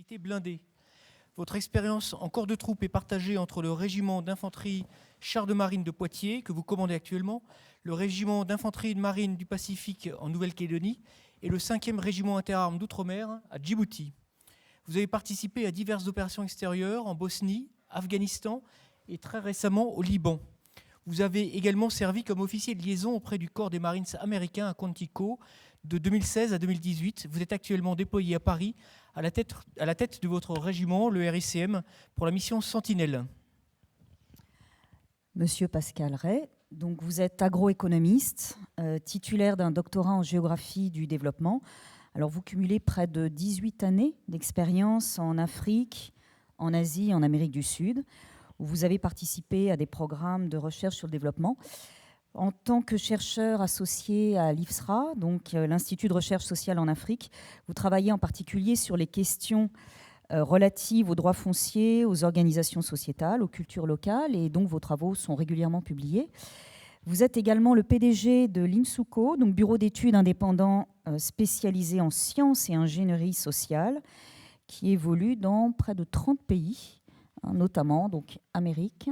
unités blindées. Votre expérience en corps de troupe est partagée entre le régiment d'infanterie chars de marine de Poitiers, que vous commandez actuellement, le régiment d'infanterie de marine du Pacifique en Nouvelle-Calédonie et le 5e régiment interarmes d'outre-mer à Djibouti. Vous avez participé à diverses opérations extérieures en Bosnie, Afghanistan et très récemment au Liban. Vous avez également servi comme officier de liaison auprès du corps des Marines américains à Quantico de 2016 à 2018. Vous êtes actuellement déployé à Paris à la tête de votre régiment, le RICM, pour la mission Sentinelle. Monsieur Pascal Ray, donc vous êtes agroéconomiste, titulaire d'un doctorat en géographie du développement. Alors vous cumulez près de 18 années d'expérience en Afrique, en Asie et en Amérique du Sud, où vous avez participé à des programmes de recherche sur le développement. En tant que chercheur associé à l'IFSRA, donc l'Institut de recherche sociale en Afrique, vous travaillez en particulier sur les questions relatives aux droits fonciers, aux organisations sociétales, aux cultures locales, et donc vos travaux sont régulièrement publiés. Vous êtes également le PDG de l'INSUCO, donc bureau d'études indépendant spécialisé en sciences et ingénierie sociale, qui évolue dans près de 30 pays, notamment donc Amérique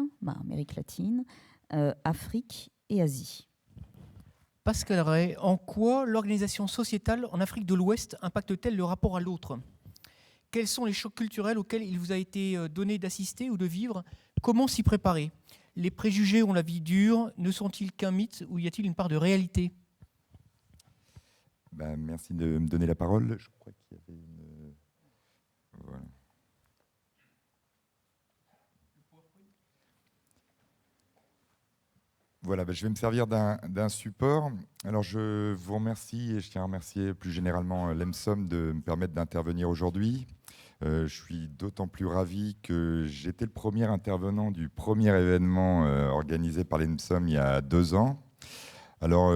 latine, Afrique et Asie. Pascal Ray, en quoi l'organisation sociétale en Afrique de l'Ouest impacte-t-elle le rapport à l'autre ? Quels sont les chocs culturels auxquels il vous a été donné d'assister ou de vivre ? Comment s'y préparer ? Les préjugés ont la vie dure, ne sont-ils qu'un mythe ou y a-t-il une part de réalité ? Merci de me donner la parole. Je crois qu'il y avait une... Voilà. Voilà, je vais me servir d'un support. Alors, je vous remercie et je tiens à remercier plus généralement l'EMSOM de me permettre d'intervenir aujourd'hui. Je suis d'autant plus ravi que j'étais le premier intervenant du premier événement organisé par l'EMSOM il y a 2 ans. Alors,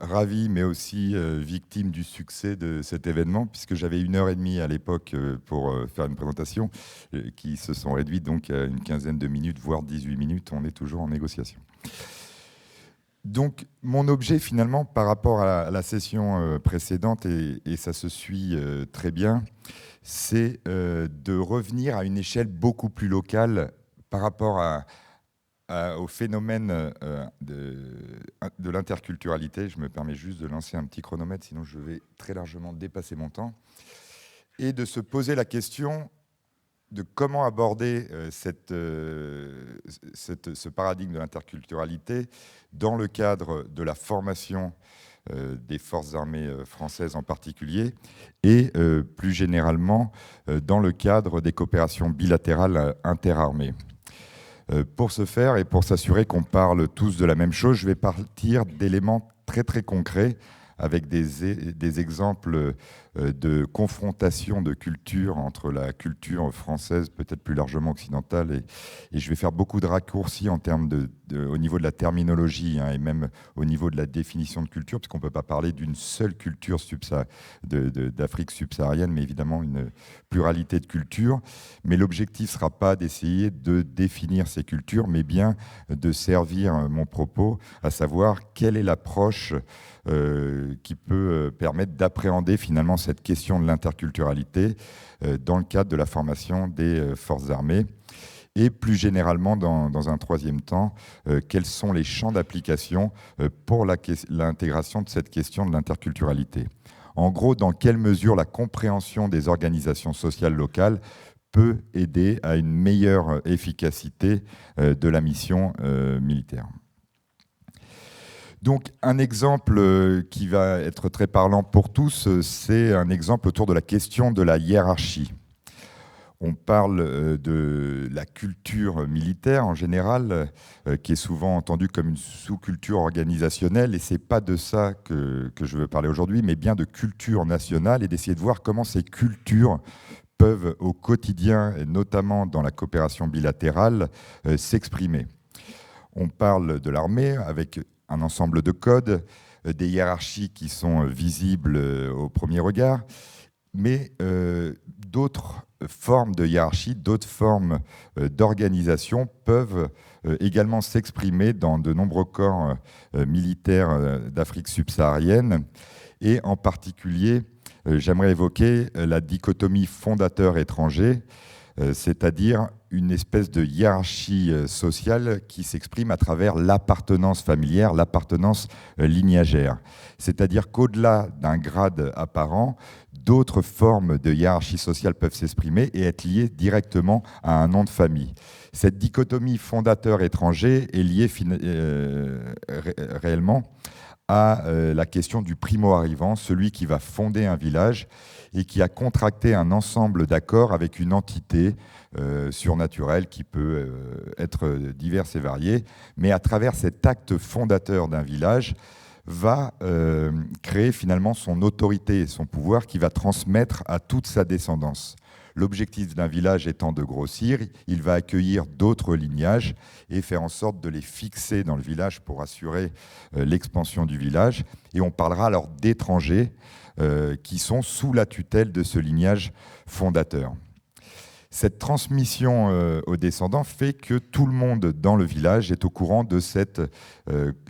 ravi, mais aussi victime du succès de cet événement, puisque j'avais 1h30 à l'époque pour faire une présentation, qui se sont réduites donc à une quinzaine de minutes, voire 18 minutes. On est toujours en négociation. Donc, mon objet, finalement, par rapport à la session précédente, et ça se suit très bien, c'est de revenir à une échelle beaucoup plus locale par rapport au phénomène de l'interculturalité. Je me permets juste de lancer un petit chronomètre, sinon je vais très largement dépasser mon temps, et de se poser la question de comment aborder ce paradigme de l'interculturalité dans le cadre de la formation des forces armées françaises en particulier, et plus généralement dans le cadre des coopérations bilatérales interarmées. Pour ce faire et pour s'assurer qu'on parle tous de la même chose, je vais partir d'éléments très très concrets avec des exemples de confrontation de culture entre la culture française, peut-être plus largement occidentale, et je vais faire beaucoup de raccourcis en termes au niveau de la terminologie et même au niveau de la définition de culture, parce qu'on ne peut pas parler d'une seule culture d'Afrique subsaharienne, mais évidemment une pluralité de cultures. Mais l'objectif ne sera pas d'essayer de définir ces cultures, mais bien de servir mon propos, à savoir quelle est l'approche qui peut permettre d'appréhender finalement cette question de l'interculturalité dans le cadre de la formation des forces armées. Et plus généralement, dans un troisième temps, quels sont les champs d'application pour l'intégration de cette question de l'interculturalité. En gros, dans quelle mesure la compréhension des organisations sociales locales peut aider à une meilleure efficacité de la mission militaire. Donc, un exemple qui va être très parlant pour tous, c'est un exemple autour de la question de la hiérarchie. On parle de la culture militaire en général, qui est souvent entendue comme une sous-culture organisationnelle, et ce n'est pas de ça que je veux parler aujourd'hui, mais bien de culture nationale, et d'essayer de voir comment ces cultures peuvent au quotidien, et notamment dans la coopération bilatérale, s'exprimer. On parle de l'armée avec un ensemble de codes, des hiérarchies qui sont visibles au premier regard, mais d'autres formes de hiérarchie, d'autres formes d'organisation peuvent également s'exprimer dans de nombreux corps militaires d'Afrique subsaharienne, et en particulier j'aimerais évoquer la dichotomie fondateur-étranger, c'est-à-dire une espèce de hiérarchie sociale qui s'exprime à travers l'appartenance familière, l'appartenance lignagère. C'est-à-dire qu'au-delà d'un grade apparent, d'autres formes de hiérarchie sociale peuvent s'exprimer et être liées directement à un nom de famille. Cette dichotomie fondateur-étranger est liée réellement à la question du primo-arrivant, celui qui va fonder un village et qui a contracté un ensemble d'accords avec une entité surnaturelle qui peut être diverse et variée, mais à travers cet acte fondateur d'un village, va créer finalement son autorité et son pouvoir qui va transmettre à toute sa descendance. L'objectif d'un village étant de grossir, il va accueillir d'autres lignages et faire en sorte de les fixer dans le village pour assurer l'expansion du village. Et on parlera alors d'étrangers qui sont sous la tutelle de ce lignage fondateur. Cette transmission aux descendants fait que tout le monde dans le village est au courant de cette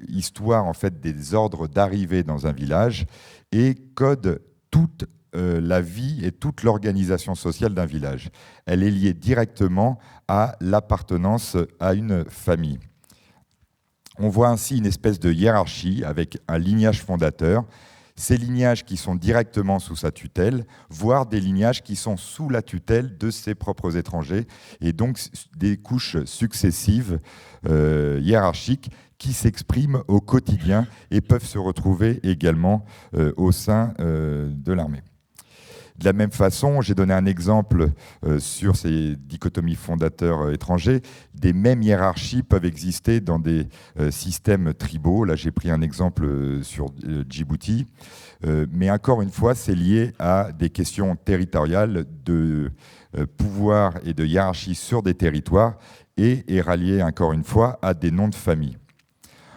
histoire en fait, des ordres d'arrivée dans un village et code toute la vie et toute l'organisation sociale d'un village. Elle est liée directement à l'appartenance à une famille. On voit ainsi une espèce de hiérarchie avec un lignage fondateur, ces lignages qui sont directement sous sa tutelle, voire des lignages qui sont sous la tutelle de ses propres étrangers, et donc des couches successives hiérarchiques qui s'expriment au quotidien et peuvent se retrouver également au sein de l'armée. De la même façon, j'ai donné un exemple sur ces dichotomies fondateurs étrangers. Des mêmes hiérarchies peuvent exister dans des systèmes tribaux. Là, j'ai pris un exemple sur Djibouti. Mais encore une fois, c'est lié à des questions territoriales de pouvoir et de hiérarchie sur des territoires et est rallié encore une fois à des noms de famille.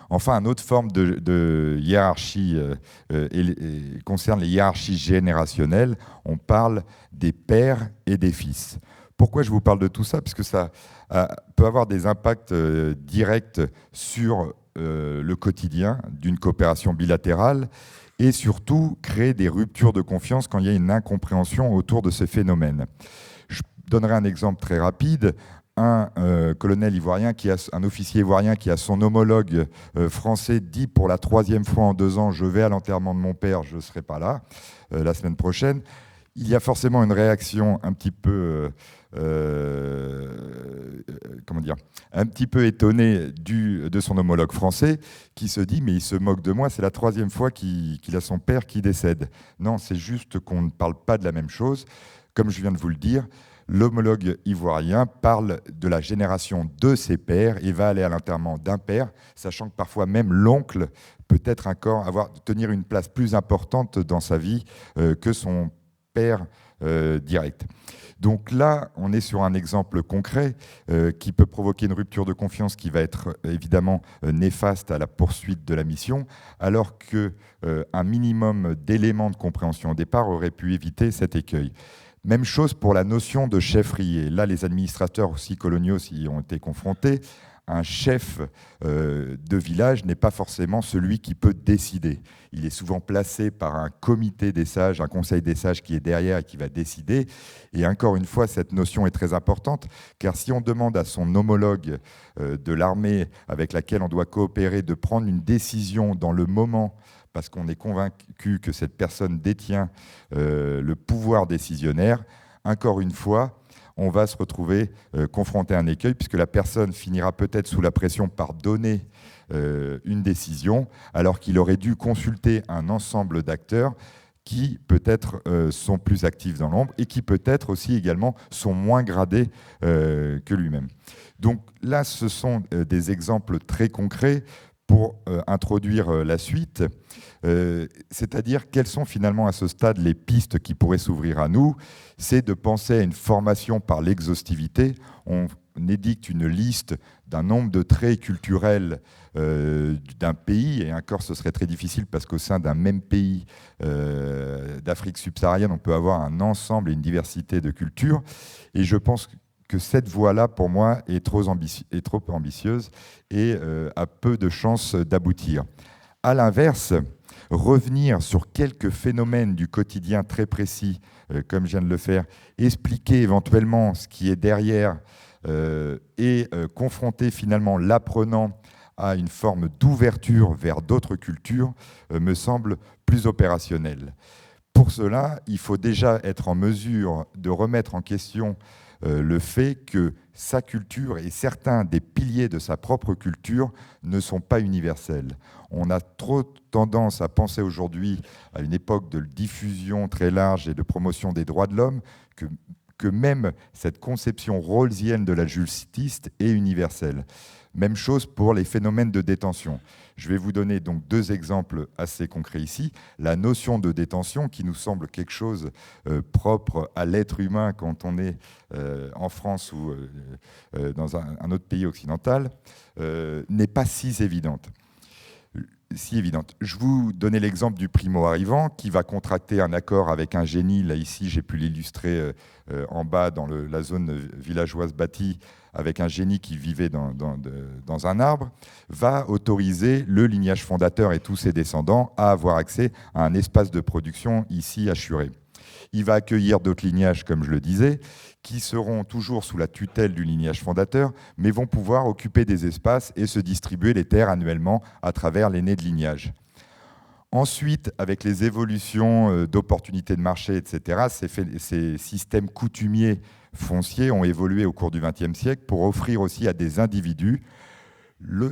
Enfin, une autre forme de hiérarchie concerne les hiérarchies générationnelles. On parle des pères et des fils. Pourquoi je vous parle de tout ça ? Parce que ça peut avoir des impacts directs sur le quotidien d'une coopération bilatérale et surtout créer des ruptures de confiance quand il y a une incompréhension autour de ce phénomène. Je donnerai un exemple très rapide. Un colonel ivoirien, un officier ivoirien qui a son homologue français dit pour la 3e fois en 2 ans « je vais à l'enterrement de mon père, je ne serai pas là la semaine prochaine », il y a forcément une réaction un petit peu, un petit peu étonnée de son homologue français qui se dit « mais il se moque de moi, c'est la 3e fois qu'il a son père qui décède ». Non, c'est juste qu'on ne parle pas de la même chose. Comme je viens de vous le dire, l'homologue ivoirien parle de la génération de ses pères et va aller à l'enterrement d'un père, sachant que parfois même l'oncle peut être tenir une place plus importante dans sa vie que son père direct. Donc là, on est sur un exemple concret qui peut provoquer une rupture de confiance qui va être évidemment néfaste à la poursuite de la mission, alors qu'un minimum d'éléments de compréhension au départ aurait pu éviter cet écueil. Même chose pour la notion de chefferie. Là, les administrateurs aussi coloniaux y ont été confrontés. Un chef de village n'est pas forcément celui qui peut décider. Il est souvent placé par un comité des sages, un conseil des sages qui est derrière et qui va décider. Et encore une fois, cette notion est très importante, car si on demande à son homologue de l'armée avec laquelle on doit coopérer de prendre une décision dans le moment, parce qu'on est convaincu que cette personne détient le pouvoir décisionnaire, encore une fois, on va se retrouver confronté à un écueil, puisque la personne finira peut-être sous la pression par donner une décision, alors qu'il aurait dû consulter un ensemble d'acteurs qui peut-être sont plus actifs dans l'ombre et qui peut-être aussi également sont moins gradés que lui-même. Donc là, ce sont des exemples très concrets pour introduire la suite, c'est-à-dire quelles sont finalement à ce stade les pistes qui pourraient s'ouvrir à nous. C'est de penser à une formation par l'exhaustivité. On édicte une liste d'un nombre de traits culturels d'un pays, et encore ce serait très difficile parce qu'au sein d'un même pays d'Afrique subsaharienne, on peut avoir un ensemble et une diversité de cultures, et je pense que cette voie-là, pour moi, est trop ambitieuse et a peu de chances d'aboutir. À l'inverse, revenir sur quelques phénomènes du quotidien très précis, comme je viens de le faire, expliquer éventuellement ce qui est derrière et confronter finalement l'apprenant à une forme d'ouverture vers d'autres cultures me semble plus opérationnel. Pour cela, il faut déjà être en mesure de remettre en question le fait que sa culture et certains des piliers de sa propre culture ne sont pas universels. On a trop tendance à penser aujourd'hui, à une époque de diffusion très large et de promotion des droits de l'homme, que même cette conception rawlsienne de la justice est universelle. Même chose pour les phénomènes de détention. Je vais vous donner donc 2 exemples assez concrets ici. La notion de détention, qui nous semble quelque chose propre à l'être humain quand on est en France ou dans un autre pays occidental, n'est pas si évidente. Je vous donnais l'exemple du primo-arrivant qui va contracter un accord avec un génie. Là, ici, j'ai pu l'illustrer en bas dans la zone villageoise bâtie, avec un génie qui vivait dans un arbre, va autoriser le lignage fondateur et tous ses descendants à avoir accès à un espace de production ici à Churé. Il va accueillir d'autres lignages, comme je le disais, qui seront toujours sous la tutelle du lignage fondateur, mais vont pouvoir occuper des espaces et se distribuer les terres annuellement à travers l'aîné de lignage. Ensuite, avec les évolutions d'opportunités de marché, etc., ces systèmes coutumiers fonciers ont évolué au cours du XXe siècle pour offrir aussi à des individus la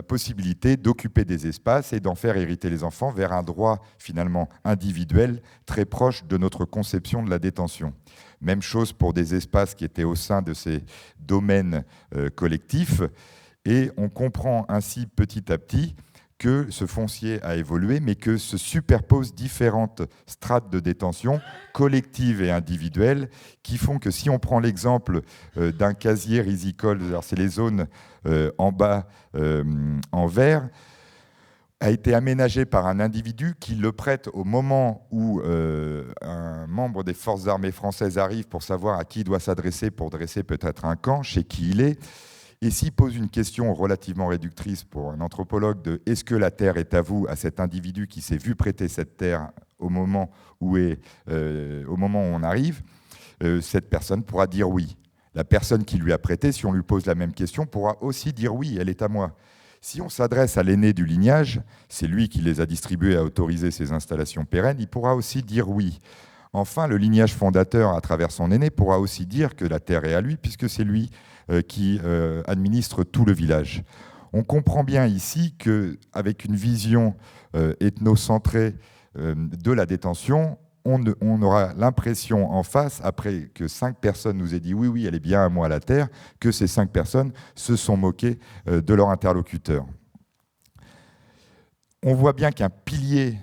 possibilité d'occuper des espaces et d'en faire hériter les enfants vers un droit finalement individuel très proche de notre conception de la détention. Même chose pour des espaces qui étaient au sein de ces domaines collectifs, et on comprend ainsi petit à petit que ce foncier a évolué, mais que se superposent différentes strates de détention, collectives et individuelles, qui font que si on prend l'exemple d'un casier risicole, c'est les zones en bas en vert, a été aménagé par un individu qui le prête au moment où un membre des forces armées françaises arrive pour savoir à qui il doit s'adresser pour dresser peut-être un camp, chez qui il est. Et s'il pose une question relativement réductrice pour un anthropologue de « est-ce que la terre est à vous ?» à cet individu qui s'est vu prêter cette terre au moment où on arrive, cette personne pourra dire oui. La personne qui lui a prêté, si on lui pose la même question, pourra aussi dire oui, elle est à moi. Si on s'adresse à l'aîné du lignage, c'est lui qui les a distribués et a autorisé ces installations pérennes, il pourra aussi dire oui. Enfin, le lignage fondateur, à travers son aîné, pourra aussi dire que la terre est à lui, puisque c'est lui qui administre tout le village. On comprend bien ici qu'avec une vision ethnocentrée de la détention, on aura l'impression en face, après que 5 personnes nous aient dit oui, oui, elle est bien à moi la terre, que ces 5 personnes se sont moquées de leur interlocuteur. On voit bien qu'un pilier,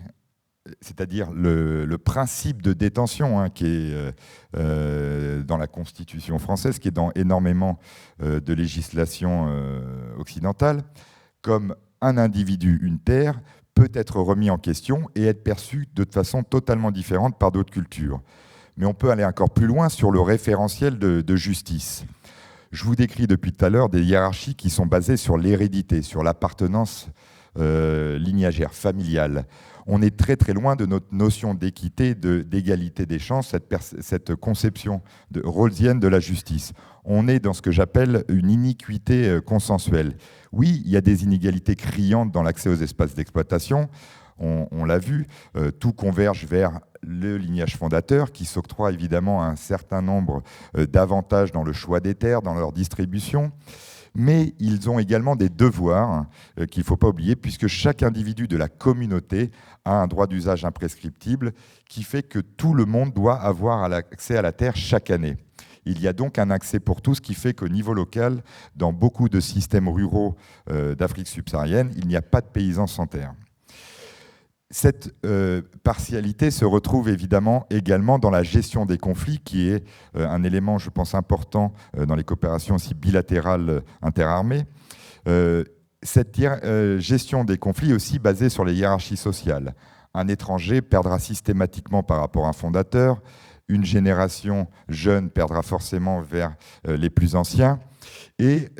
c'est-à-dire le principe de détention qui est dans la Constitution française, qui est dans énormément de législation occidentale, comme un individu, une terre, peut être remis en question et être perçu de façon totalement différente par d'autres cultures. Mais on peut aller encore plus loin sur le référentiel de justice. Je vous décris depuis tout à l'heure des hiérarchies qui sont basées sur l'hérédité, sur l'appartenance lignagère, familiale. On est très très loin de notre notion d'équité, d'égalité des chances, cette conception rawlsienne de la justice. On est dans ce que j'appelle une iniquité consensuelle. Oui, il y a des inégalités criantes dans l'accès aux espaces d'exploitation. On l'a vu, tout converge vers le lignage fondateur qui s'octroie évidemment un certain nombre d'avantages dans le choix des terres, dans leur distribution. Mais ils ont également des devoirs qu'il ne faut pas oublier, puisque chaque individu de la communauté a un droit d'usage imprescriptible qui fait que tout le monde doit avoir accès à la terre chaque année. Il y a donc un accès pour tous qui fait qu'au niveau local, dans beaucoup de systèmes ruraux d'Afrique subsaharienne, il n'y a pas de paysans sans terre. Cette partialité se retrouve évidemment également dans la gestion des conflits, qui est un élément, je pense, important dans les coopérations aussi bilatérales interarmées. Cette gestion des conflits est aussi basée sur les hiérarchies sociales. Un étranger perdra systématiquement par rapport à un fondateur, une génération jeune perdra forcément vers les plus anciens, et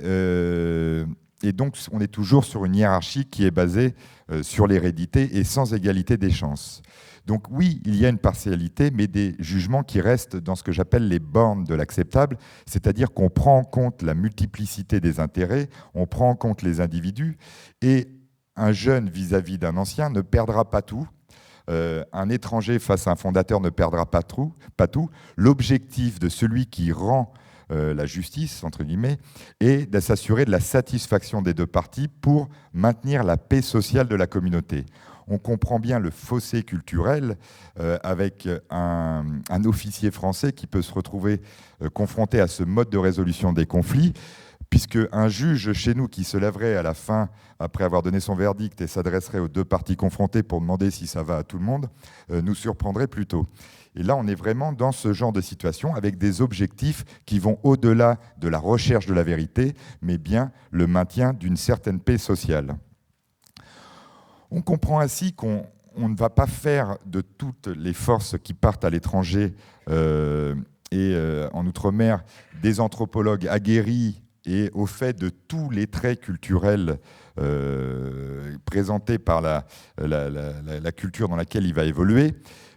et donc on est toujours sur une hiérarchie qui est basée sur l'hérédité et sans égalité des chances. Donc oui, il y a une partialité, mais des jugements qui restent dans ce que j'appelle les bornes de l'acceptable, c'est-à-dire qu'on prend en compte la multiplicité des intérêts, on prend en compte les individus, et un jeune vis-à-vis d'un ancien ne perdra pas tout. Un étranger face à un fondateur ne perdra pas tout. L'objectif de celui qui rend la justice, entre guillemets, est de s'assurer de la satisfaction des deux parties pour maintenir la paix sociale de la communauté. On comprend bien le fossé culturel avec un officier français qui peut se retrouver confronté à ce mode de résolution des conflits, puisque un juge chez nous qui se lèverait à la fin, après avoir donné son verdict, et s'adresserait aux deux parties confrontées pour demander si ça va à tout le monde, nous surprendrait plutôt. Et là, on est vraiment dans ce genre de situation avec des objectifs qui vont au-delà de la recherche de la vérité, mais bien le maintien d'une certaine paix sociale. On comprend ainsi qu'on ne va pas faire de toutes les forces qui partent à l'étranger et en Outre-mer des anthropologues aguerris et au fait de tous les traits culturels présentés par la culture dans laquelle il va évoluer,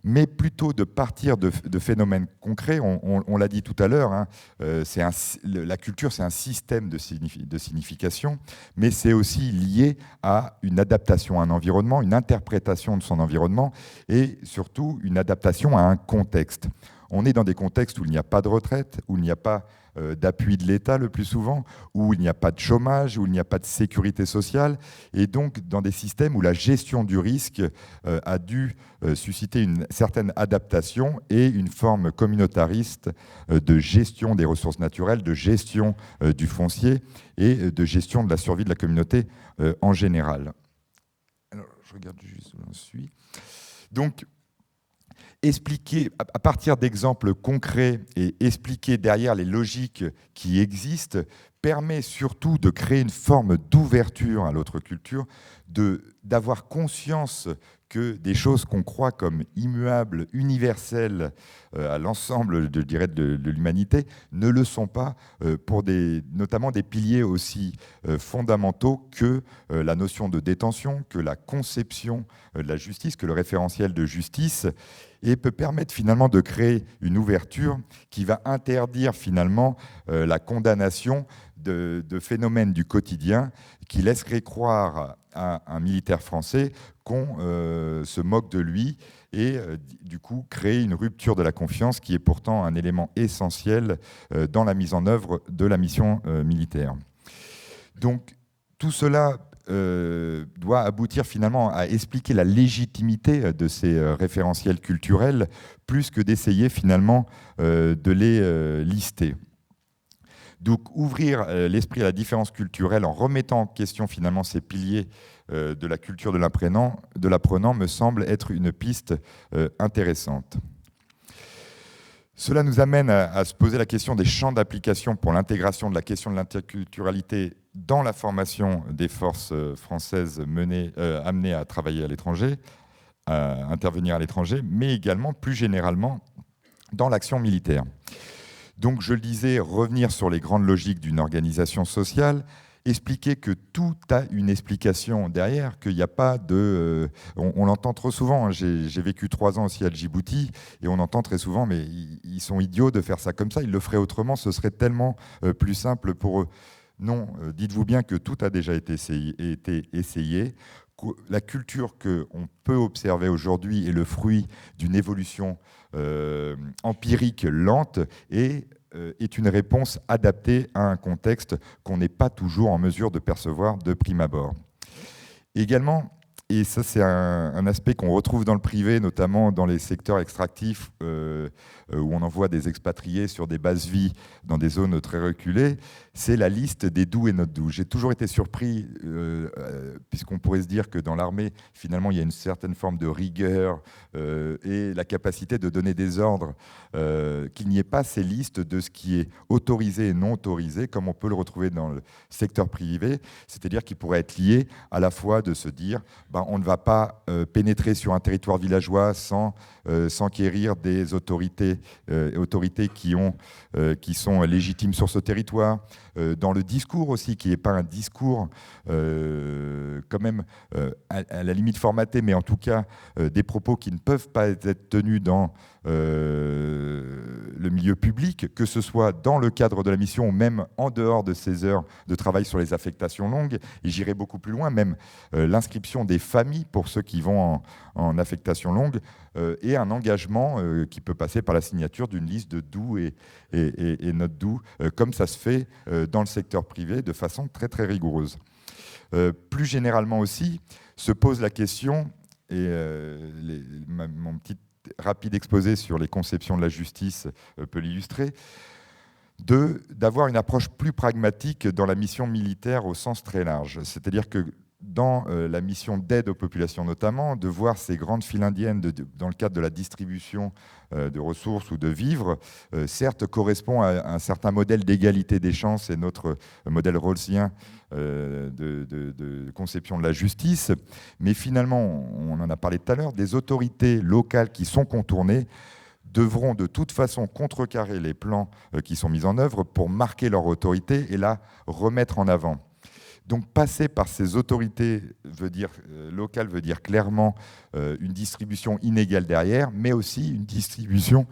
mais plutôt de partir de phénomènes concrets. On l'a dit tout à l'heure, hein, la culture, c'est un système de signification, mais c'est aussi lié à une adaptation à un environnement, une interprétation de son environnement, et surtout une adaptation à un contexte. On est dans des contextes où il n'y a pas de retraite, où il n'y a pas d'appui de l'État le plus souvent, où il n'y a pas de chômage, où il n'y a pas de sécurité sociale, et donc dans des systèmes où la gestion du risque a dû susciter une certaine adaptation et une forme communautariste de gestion des ressources naturelles, de gestion du foncier et de gestion de la survie de la communauté en général. Alors, je regarde juste où j'en suis. Donc, expliquer à partir d'exemples concrets et expliquer derrière les logiques qui existent permet surtout de créer une forme d'ouverture à l'autre culture, d'avoir conscience que des choses qu'on croit comme immuables, universelles à l'ensemble de l'humanité, ne le sont pas pour notamment des piliers aussi fondamentaux que la notion de détention, que la conception de la justice, que le référentiel de justice, et peut permettre finalement de créer une ouverture qui va interdire finalement la condamnation de phénomènes du quotidien qui laisseraient croire à un militaire français qu'on se moque de lui et du coup créer une rupture de la confiance qui est pourtant un élément essentiel dans la mise en œuvre de la mission militaire. Donc tout cela doit aboutir finalement à expliquer la légitimité de ces référentiels culturels plus que d'essayer finalement de les lister. Donc ouvrir l'esprit à la différence culturelle en remettant en question finalement ces piliers de la culture de l'apprenant me semble être une piste intéressante. Cela nous amène à se poser la question des champs d'application pour l'intégration de la question de l'interculturalité dans la formation des forces françaises amenées à travailler à l'étranger, à intervenir à l'étranger, mais également plus généralement dans l'action militaire. Donc, je le disais, revenir sur les grandes logiques d'une organisation sociale, expliquer que tout a une explication derrière, qu'il n'y a pas de... on l'entend trop souvent, hein, j'ai vécu 3 ans aussi à Djibouti, et on entend très souvent, mais ils sont idiots de faire ça comme ça, ils le feraient autrement, ce serait tellement plus simple pour eux. Non, dites-vous bien que tout a déjà été essayé. La culture qu'on peut observer aujourd'hui est le fruit d'une évolution empirique lente et est une réponse adaptée à un contexte qu'on n'est pas toujours en mesure de percevoir de prime abord. Également, et ça c'est un aspect qu'on retrouve dans le privé, notamment dans les secteurs extractifs où on envoie des expatriés sur des bases vie dans des zones très reculées, c'est la liste des doux et not doux. J'ai toujours été surpris, puisqu'on pourrait se dire que dans l'armée, finalement, il y a une certaine forme de rigueur et la capacité de donner des ordres, qu'il n'y ait pas ces listes de ce qui est autorisé et non autorisé, comme on peut le retrouver dans le secteur privé, c'est-à-dire qu'il pourrait être lié à la fois de se dire on ne va pas pénétrer sur un territoire villageois sans s'enquérir des autorités qui sont légitimes sur ce territoire. Dans le discours aussi, qui n'est pas un discours quand même à la limite formaté, mais en tout cas des propos qui ne peuvent pas être tenus dans le milieu public, que ce soit dans le cadre de la mission ou même en dehors de ces heures de travail sur les affectations longues. Et j'irai beaucoup plus loin, même l'inscription des familles pour ceux qui vont en affectation longue et un engagement qui peut passer par la signature d'une liste de doux et notes doux, comme ça se fait dans le secteur privé de façon très très rigoureuse. Plus généralement aussi, se pose la question, et mon petit rapide exposé sur les conceptions de la justice peut l'illustrer, d'avoir une approche plus pragmatique dans la mission militaire au sens très large. C'est-à-dire que dans la mission d'aide aux populations notamment, de voir ces grandes files indiennes dans le cadre de la distribution de ressources ou de vivres, certes correspond à un certain modèle d'égalité des chances et notre modèle rawlsien de conception de la justice, mais finalement, on en a parlé tout à l'heure, des autorités locales qui sont contournées devront de toute façon contrecarrer les plans qui sont mis en œuvre pour marquer leur autorité et la remettre en avant. Donc passer par ces autorités locales veut dire clairement une distribution inégale derrière, mais aussi une distribution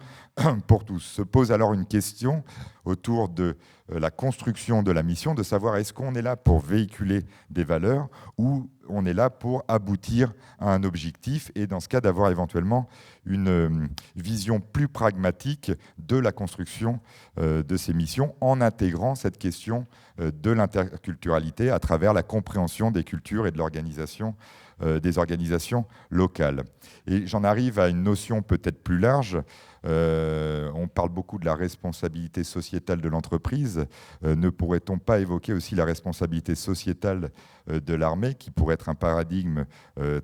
pour tous. Se pose alors une question autour de la construction de la mission, de savoir est-ce qu'on est là pour véhiculer des valeurs ou on est là pour aboutir à un objectif, et dans ce cas d'avoir éventuellement une vision plus pragmatique de la construction de ces missions en intégrant cette question de l'interculturalité à travers la compréhension des cultures et de l'organisation des organisations locales. Et j'en arrive à une notion peut-être plus large. On parle beaucoup de la responsabilité sociétale de l'entreprise. Ne pourrait-on pas évoquer aussi la responsabilité sociétale de l'armée, qui pourrait être un paradigme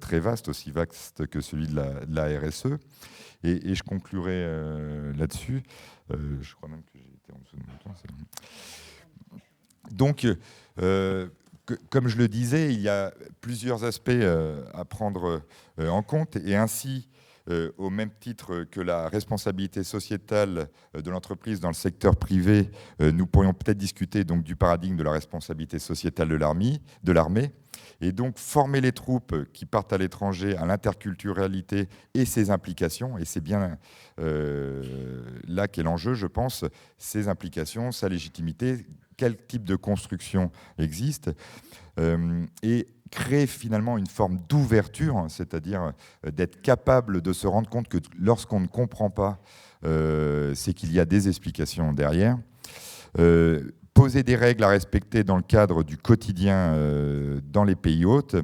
très vaste, aussi vaste que celui de la RSE. Et je conclurai là-dessus. Je crois même que j'ai été en dessous de mon temps. Donc, comme je le disais, il y a plusieurs aspects à prendre en compte, et ainsi, au même titre que la responsabilité sociétale de l'entreprise dans le secteur privé, nous pourrions peut-être discuter donc du paradigme de la responsabilité sociétale de l'armée, et donc former les troupes qui partent à l'étranger à l'interculturalité et ses implications, et c'est bien là qu'est l'enjeu, je pense, ses implications, sa légitimité, quel type de construction existe, et créer finalement une forme d'ouverture, c'est-à-dire d'être capable de se rendre compte que lorsqu'on ne comprend pas, c'est qu'il y a des explications derrière. Poser des règles à respecter dans le cadre du quotidien dans les pays hôtes,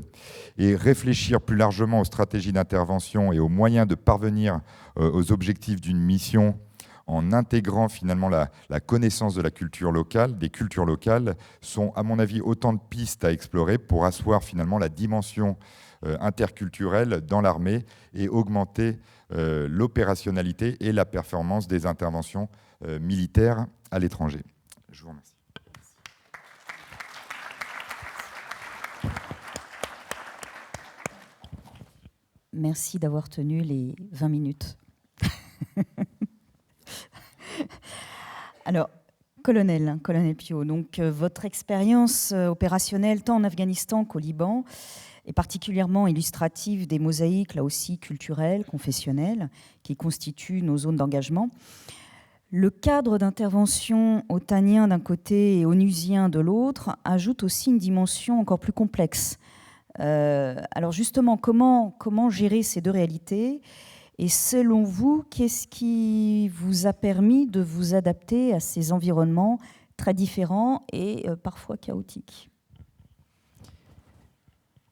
et réfléchir plus largement aux stratégies d'intervention et aux moyens de parvenir aux objectifs d'une mission en intégrant finalement la connaissance de la culture locale, des cultures locales, sont à mon avis autant de pistes à explorer pour asseoir finalement la dimension interculturelle dans l'armée et augmenter l'opérationnalité et la performance des interventions militaires à l'étranger. Je vous remercie. Merci d'avoir tenu les 20 minutes. Alors, colonel Piot, donc, votre expérience opérationnelle tant en Afghanistan qu'au Liban est particulièrement illustrative des mosaïques, là aussi culturelles, confessionnelles, qui constituent nos zones d'engagement. Le cadre d'intervention otanien d'un côté et onusien de l'autre ajoute aussi une dimension encore plus complexe. Alors justement, comment gérer ces deux réalités ? Et selon vous, qu'est-ce qui vous a permis de vous adapter à ces environnements très différents et parfois chaotiques ?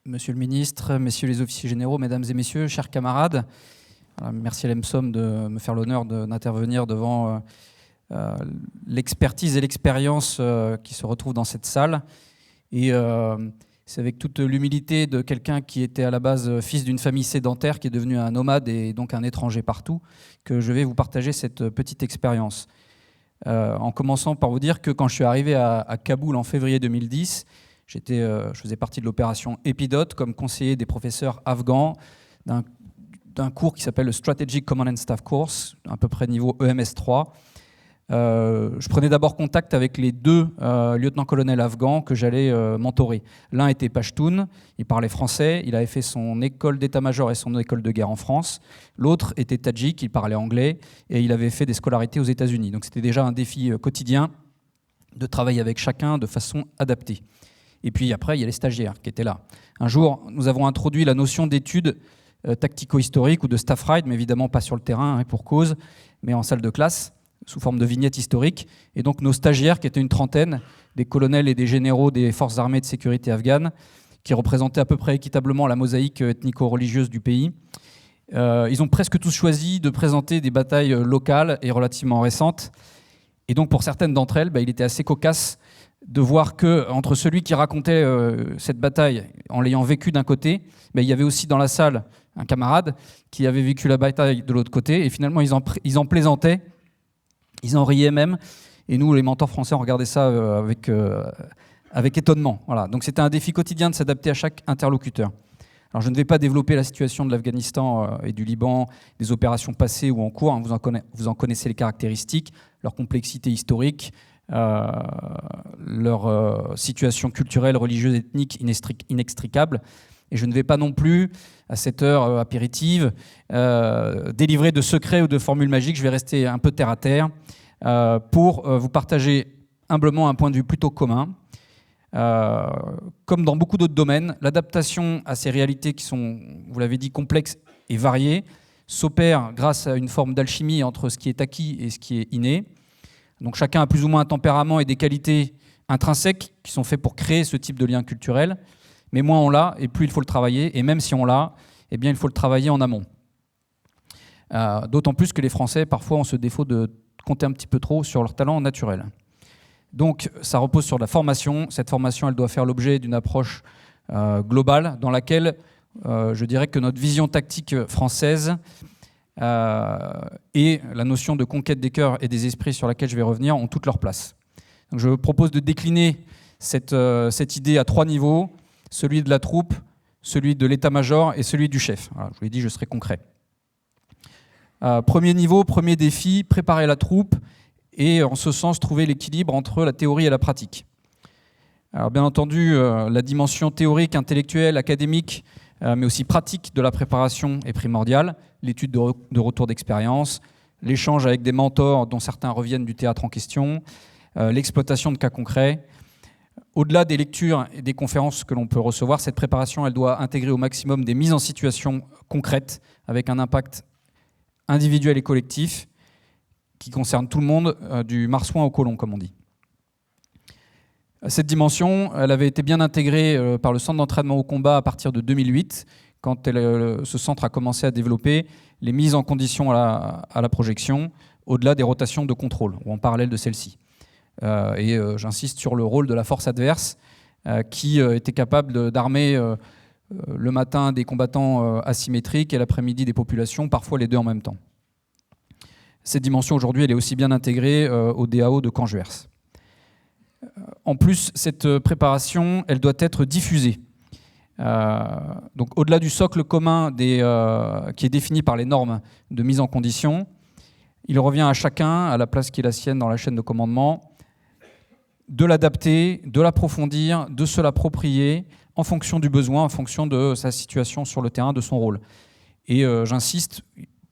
Monsieur le ministre, messieurs les officiers généraux, mesdames et messieurs, chers camarades, merci à l'EMSOM de me faire l'honneur d'intervenir devant l'expertise et l'expérience qui se retrouvent dans cette salle. Et c'est avec toute l'humilité de quelqu'un qui était à la base fils d'une famille sédentaire, qui est devenu un nomade et donc un étranger partout, que je vais vous partager cette petite expérience. En commençant par vous dire que quand je suis arrivé à Kaboul en février 2010, Je faisais partie de l'opération Epidote comme conseiller des professeurs afghans d'un cours qui s'appelle le Strategic Command and Staff Course, à peu près niveau EMS 3. Je prenais d'abord contact avec les 2 lieutenants-colonels afghans que j'allais mentorer. L'un était Pashtun, il parlait français, il avait fait son école d'état-major et son école de guerre en France. L'autre était tadjik, il parlait anglais et il avait fait des scolarités aux États-Unis. Donc c'était déjà un défi quotidien de travailler avec chacun de façon adaptée. Et puis après, il y a les stagiaires qui étaient là. Un jour, nous avons introduit la notion d'études tactico-historiques ou de staff ride, mais évidemment pas sur le terrain, et pour cause, mais en salle de classe, sous forme de vignettes historiques. Et donc nos stagiaires, qui étaient une trentaine, des colonels et des généraux des forces armées de sécurité afghanes, qui représentaient à peu près équitablement la mosaïque ethnico-religieuse du pays, ils ont presque tous choisi de présenter des batailles locales et relativement récentes. Et donc pour certaines d'entre elles, il était assez cocasse de voir qu'entre celui qui racontait cette bataille en l'ayant vécu d'un côté, il y avait aussi dans la salle un camarade qui avait vécu la bataille de l'autre côté. Et finalement, ils en plaisantaient. Ils en riaient même, et nous, les mentors français, on regardait ça avec étonnement. Voilà. Donc c'était un défi quotidien de s'adapter à chaque interlocuteur. Alors je ne vais pas développer la situation de l'Afghanistan et du Liban, des opérations passées ou en cours, hein, vous en connaissez les caractéristiques, leur complexité historique, leur situation culturelle, religieuse, ethnique inextricable. Et je ne vais pas non plus, à cette heure apéritive, délivrer de secrets ou de formules magiques. Je vais rester un peu terre à terre pour vous partager humblement un point de vue plutôt commun. Comme dans beaucoup d'autres domaines, l'adaptation à ces réalités qui sont, vous l'avez dit, complexes et variées, s'opère grâce à une forme d'alchimie entre ce qui est acquis et ce qui est inné. Donc chacun a plus ou moins un tempérament et des qualités intrinsèques qui sont faits pour créer ce type de lien culturel. Mais moins on l'a, et plus il faut le travailler. Et même si on l'a, eh bien, il faut le travailler en amont. D'autant plus que les Français, parfois, ont ce défaut de compter un petit peu trop sur leur talent naturel. Donc, ça repose sur la formation. Cette formation, elle doit faire l'objet d'une approche globale dans laquelle je dirais que notre vision tactique française et la notion de conquête des cœurs et des esprits sur laquelle je vais revenir ont toute leur place. Donc, je propose de décliner cette idée à 3 niveaux. Celui de la troupe, celui de l'état-major et celui du chef. Alors, je vous l'ai dit, je serai concret. Premier niveau, premier défi, préparer la troupe et en ce sens trouver l'équilibre entre la théorie et la pratique. Alors bien entendu, la dimension théorique, intellectuelle, académique, mais aussi pratique de la préparation est primordiale. L'étude de retour d'expérience, l'échange avec des mentors dont certains reviennent du théâtre en question, l'exploitation de cas concrets. Au-delà des lectures et des conférences que l'on peut recevoir, cette préparation, elle doit intégrer au maximum des mises en situation concrètes avec un impact individuel et collectif qui concerne tout le monde, du marsouin au colon, comme on dit. Cette dimension, elle avait été bien intégrée par le centre d'entraînement au combat à partir de 2008, quand ce centre a commencé à développer les mises en condition à la projection, au-delà des rotations de contrôle, ou en parallèle de celles-ci. J'insiste sur le rôle de la force adverse qui était capable d'armer le matin des combattants asymétriques et l'après-midi des populations, parfois les deux en même temps. Cette dimension aujourd'hui, elle est aussi bien intégrée au DAO de Caen-Juers. En plus, cette préparation, elle doit être diffusée. Donc, au-delà du socle commun qui est défini par les normes de mise en condition, il revient à chacun, à la place qui est la sienne dans la chaîne de commandement, de l'adapter, de l'approfondir, de se l'approprier en fonction du besoin, en fonction de sa situation sur le terrain, de son rôle. Et j'insiste,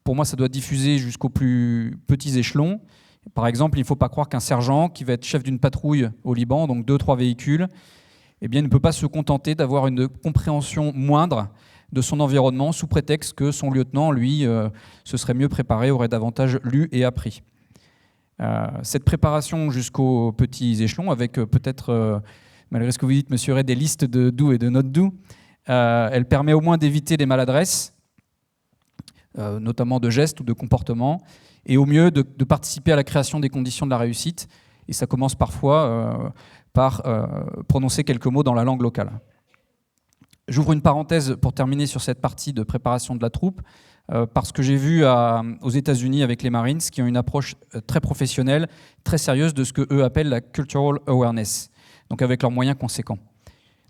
pour moi ça doit diffuser jusqu'aux plus petits échelons. Par exemple, il ne faut pas croire qu'un sergent qui va être chef d'une patrouille au Liban, donc 2-3 véhicules, eh bien, ne peut pas se contenter d'avoir une compréhension moindre de son environnement sous prétexte que son lieutenant, lui, se serait mieux préparé, aurait davantage lu et appris. Cette préparation jusqu'aux petits échelons, avec peut-être, malgré ce que vous dites, monsieur Ray, des listes de do et de not do, elle permet au moins d'éviter les maladresses, notamment de gestes ou de comportements, et au mieux de participer à la création des conditions de la réussite. Et ça commence parfois par prononcer quelques mots dans la langue locale. J'ouvre une parenthèse pour terminer sur cette partie de préparation de la troupe, parce que j'ai vu aux États-Unis avec les Marines qui ont une approche très professionnelle, très sérieuse de ce qu'eux appellent la cultural awareness, donc avec leurs moyens conséquents.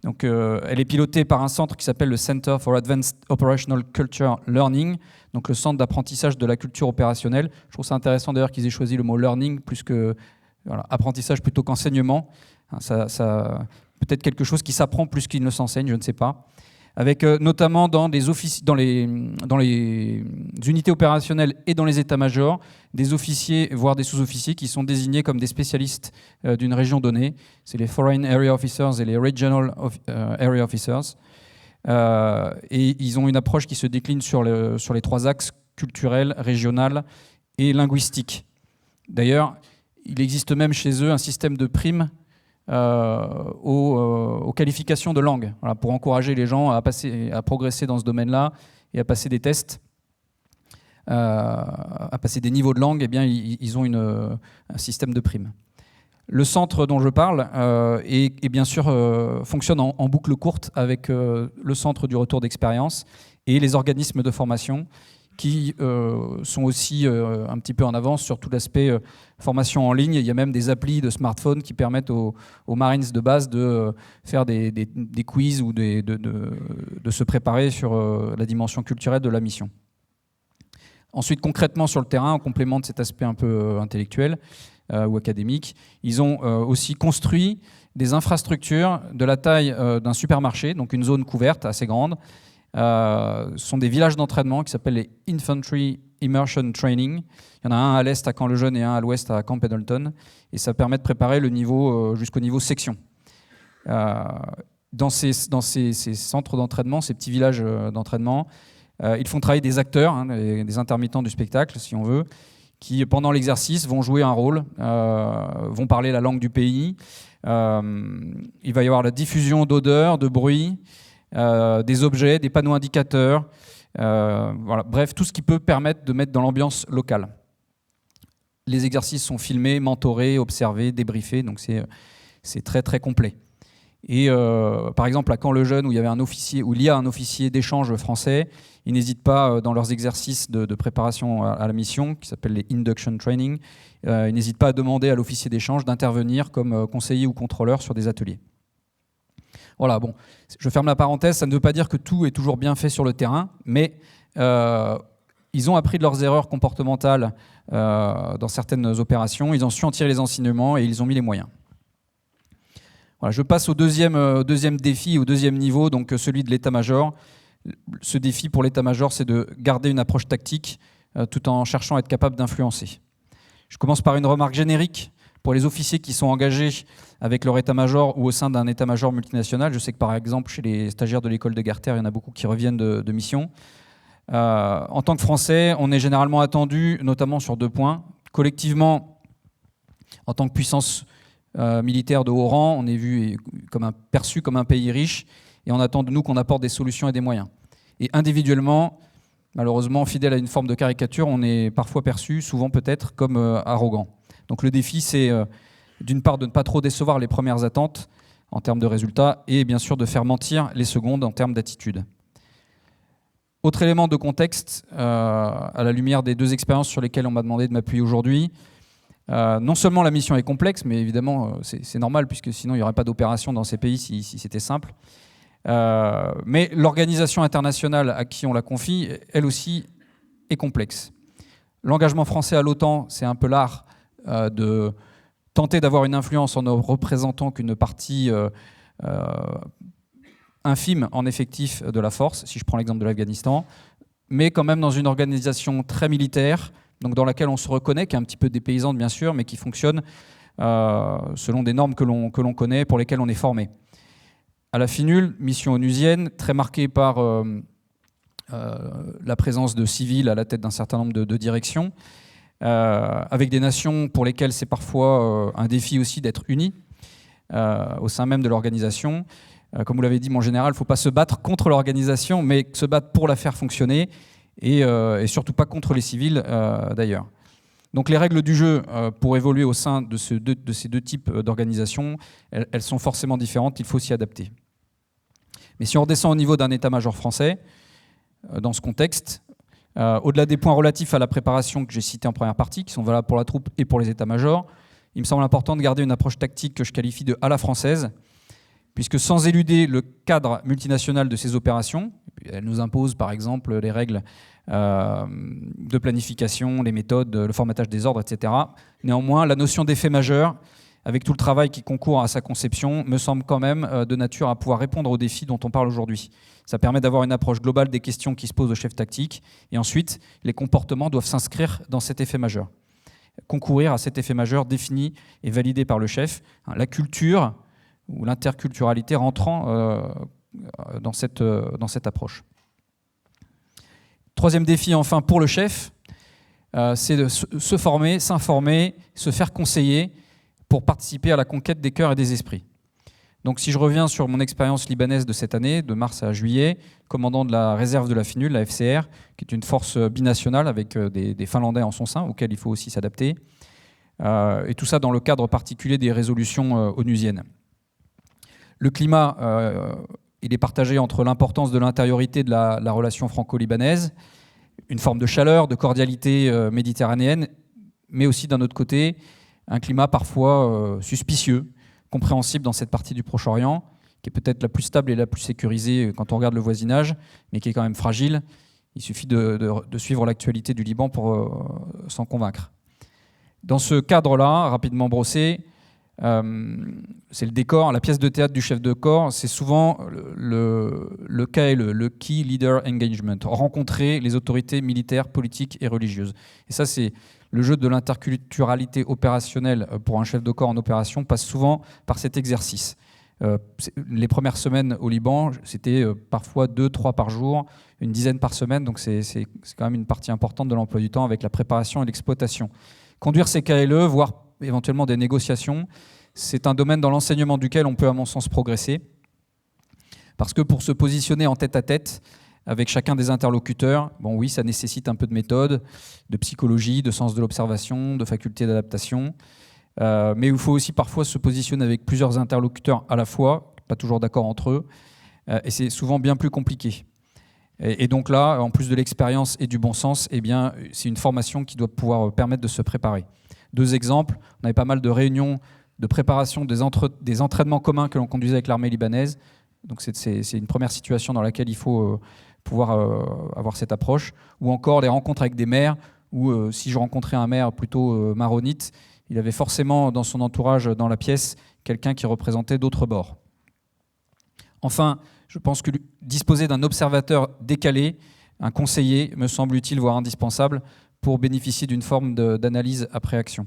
Donc, elle est pilotée par un centre qui s'appelle le Center for Advanced Operational Culture Learning, donc le centre d'apprentissage de la culture opérationnelle. Je trouve ça intéressant d'ailleurs qu'ils aient choisi le mot learning plus que apprentissage plutôt qu'enseignement. Ça peut-être quelque chose qui s'apprend plus qu'il ne s'enseigne, je ne sais pas. Avec notamment dans les unités opérationnelles et dans les états-majors, des officiers, voire des sous-officiers qui sont désignés comme des spécialistes d'une région donnée. C'est les Foreign Area Officers et les Regional Area Officers. Et ils ont une approche qui se décline sur les 3 axes culturel, régional et linguistique. D'ailleurs, il existe même chez eux un système de primes aux qualifications de langue, voilà, pour encourager les gens à progresser dans ce domaine-là et à passer des tests, à passer des niveaux de langue. Eh bien, ils ont un système de primes. Le centre dont je parle est bien sûr fonctionne en boucle courte avec le centre du retour d'expérience et les organismes de formation qui sont aussi un petit peu en avance sur tout l'aspect formation en ligne. Il y a même des applis de smartphone qui permettent aux Marines de base de faire des quiz ou de se préparer sur la dimension culturelle de la mission. Ensuite, concrètement sur le terrain, en complément de cet aspect un peu intellectuel ou académique, ils ont aussi construit des infrastructures de la taille d'un supermarché, donc une zone couverte assez grande. Ce sont des villages d'entraînement qui s'appellent les Infantry Immersion Training. Il y en a un à l'est à Caen-le-Jeune et un à l'ouest à Camp Pendleton. Et ça permet de préparer le niveau jusqu'au niveau section. Dans ces centres d'entraînement, ces petits villages d'entraînement, ils font travailler des acteurs, des intermittents du spectacle, si on veut, qui, pendant l'exercice, vont jouer un rôle, vont parler la langue du pays. Il va y avoir la diffusion d'odeurs, de bruits, des objets, des panneaux indicateurs, voilà. Bref, tout ce qui peut permettre de mettre dans l'ambiance locale. Les exercices sont filmés, mentorés, observés, débriefés, donc c'est très très complet. Et par exemple à Caen-le-Jeune, où il y a un officier d'échange français, ils n'hésitent pas dans leurs exercices de préparation à la mission, qui s'appellent les Induction Training, ils n'hésitent pas à demander à l'officier d'échange d'intervenir comme conseiller ou contrôleur sur des ateliers. Voilà, bon, je ferme la parenthèse, ça ne veut pas dire que tout est toujours bien fait sur le terrain, mais ils ont appris de leurs erreurs comportementales dans certaines opérations, ils ont su en tirer les enseignements et ils ont mis les moyens. Voilà, je passe au deuxième défi, au deuxième niveau, donc celui de l'état-major. Ce défi pour l'état-major, c'est de garder une approche tactique tout en cherchant à être capable d'influencer. Je commence par une remarque générique. Pour les officiers qui sont engagés avec leur état-major ou au sein d'un état-major multinational, je sais que par exemple chez les stagiaires de l'école de guerre terre, il y en a beaucoup qui reviennent de mission. En tant que Français, on est généralement attendu, notamment sur 2 points. Collectivement, en tant que puissance militaire de haut rang, on est perçu comme un pays riche et on attend de nous qu'on apporte des solutions et des moyens. Et individuellement, malheureusement, fidèle à une forme de caricature, on est parfois perçu, souvent peut-être, comme arrogant. Donc le défi, c'est d'une part de ne pas trop décevoir les premières attentes en termes de résultats et bien sûr de faire mentir les secondes en termes d'attitude. Autre élément de contexte, à la lumière des 2 expériences sur lesquelles on m'a demandé de m'appuyer aujourd'hui, non seulement la mission est complexe, mais évidemment c'est normal puisque sinon il n'y aurait pas d'opération dans ces pays si c'était simple. Mais l'organisation internationale à qui on la confie, elle aussi, est complexe. L'engagement français à l'OTAN, c'est un peu l'art de tenter d'avoir une influence en ne représentant qu'une partie infime en effectif de la force, si je prends l'exemple de l'Afghanistan, mais quand même dans une organisation très militaire, donc dans laquelle on se reconnaît, qui est un petit peu dépaysante bien sûr, mais qui fonctionne selon des normes que l'on connaît, pour lesquelles on est formé. À la FINUL, mission onusienne, très marquée par la présence de civils à la tête d'un certain nombre de directions, avec des nations pour lesquelles c'est parfois un défi aussi d'être unis au sein même de l'organisation. Comme vous l'avez dit, mon général, il ne faut pas se battre contre l'organisation, mais se battre pour la faire fonctionner, et surtout pas contre les civils d'ailleurs. Donc les règles du jeu pour évoluer au sein de ces 2 types d'organisations, elles sont forcément différentes, il faut s'y adapter. Mais si on redescend au niveau d'un état-major français, dans ce contexte, au-delà des points relatifs à la préparation que j'ai cités en première partie, qui sont valables pour la troupe et pour les états-majors, il me semble important de garder une approche tactique que je qualifie de à la française, puisque sans éluder le cadre multinational de ces opérations, elle nous impose par exemple les règles de planification, les méthodes, le formatage des ordres, etc. Néanmoins, la notion d'effet majeur, avec tout le travail qui concourt à sa conception, me semble quand même de nature à pouvoir répondre aux défis dont on parle aujourd'hui. Ça permet d'avoir une approche globale des questions qui se posent au chef tactique, et ensuite, les comportements doivent s'inscrire dans cet effet majeur. Concourir à cet effet majeur défini et validé par le chef. La culture ou l'interculturalité rentrant dans cette approche. Troisième défi, enfin, pour le chef, c'est de se former, s'informer, se faire conseiller pour participer à la conquête des cœurs et des esprits. Donc si je reviens sur mon expérience libanaise de cette année, de mars à juillet, commandant de la réserve de la FINUL, la FCR, qui est une force binationale avec des Finlandais en son sein, auxquels il faut aussi s'adapter, et tout ça dans le cadre particulier des résolutions onusiennes. Le climat, il est partagé entre l'importance de l'intériorité de la relation franco-libanaise, une forme de chaleur, de cordialité méditerranéenne, mais aussi d'un autre côté, un climat parfois suspicieux, compréhensible dans cette partie du Proche-Orient, qui est peut-être la plus stable et la plus sécurisée quand on regarde le voisinage, mais qui est quand même fragile. Il suffit de suivre l'actualité du Liban pour s'en convaincre. Dans ce cadre-là, rapidement brossé, c'est le décor, la pièce de théâtre du chef de corps, c'est souvent le KLE, le Key Leader Engagement, rencontrer les autorités militaires, politiques et religieuses. Et ça, c'est le jeu de l'interculturalité opérationnelle pour un chef de corps en opération passe souvent par cet exercice. Les premières semaines au Liban, c'était parfois 2-3 par jour, une dizaine par semaine, donc c'est quand même une partie importante de l'emploi du temps avec la préparation et l'exploitation. Conduire ces KLE, voire éventuellement des négociations, c'est un domaine dans l'enseignement duquel on peut, à mon sens, progresser. Parce que pour se positionner en tête-à-tête avec chacun des interlocuteurs, bon oui, ça nécessite un peu de méthode, de psychologie, de sens de l'observation, de faculté d'adaptation. Mais il faut aussi parfois se positionner avec plusieurs interlocuteurs à la fois, pas toujours d'accord entre eux, et c'est souvent bien plus compliqué. Et donc là, en plus de l'expérience et du bon sens, eh bien, c'est une formation qui doit pouvoir permettre de se préparer. 2 exemples, on avait pas mal de réunions de préparation des entraînements communs que l'on conduisait avec l'armée libanaise. Donc c'est une première situation dans laquelle il faut pouvoir avoir cette approche. Ou encore les rencontres avec des maires, où si je rencontrais un maire plutôt maronite, il avait forcément dans son entourage, dans la pièce, quelqu'un qui représentait d'autres bords. Enfin, je pense que disposer d'un observateur décalé, un conseiller, me semble utile, voire indispensable, pour bénéficier d'une forme d'analyse après action.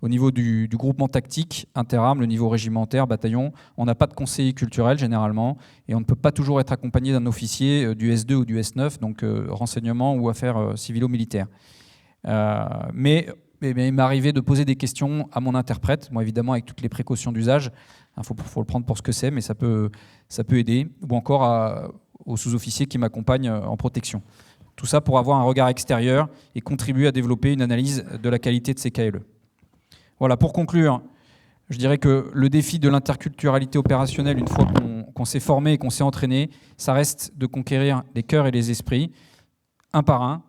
Au niveau du groupement tactique, interarmes, le niveau régimentaire, bataillon, on n'a pas de conseiller culturel généralement, et on ne peut pas toujours être accompagné d'un officier du S2 ou du S9, donc renseignement ou affaires civilo-militaires. Mais il m'est arrivé de poser des questions à mon interprète, moi évidemment avec toutes les précautions d'usage, il faut le prendre pour ce que c'est, mais ça peut aider, ou encore aux sous-officiers qui m'accompagnent en protection. Tout ça pour avoir un regard extérieur et contribuer à développer une analyse de la qualité de ces KLE. Voilà, pour conclure, je dirais que le défi de l'interculturalité opérationnelle, une fois qu'on s'est formé et qu'on s'est entraîné, ça reste de conquérir les cœurs et les esprits, un par un,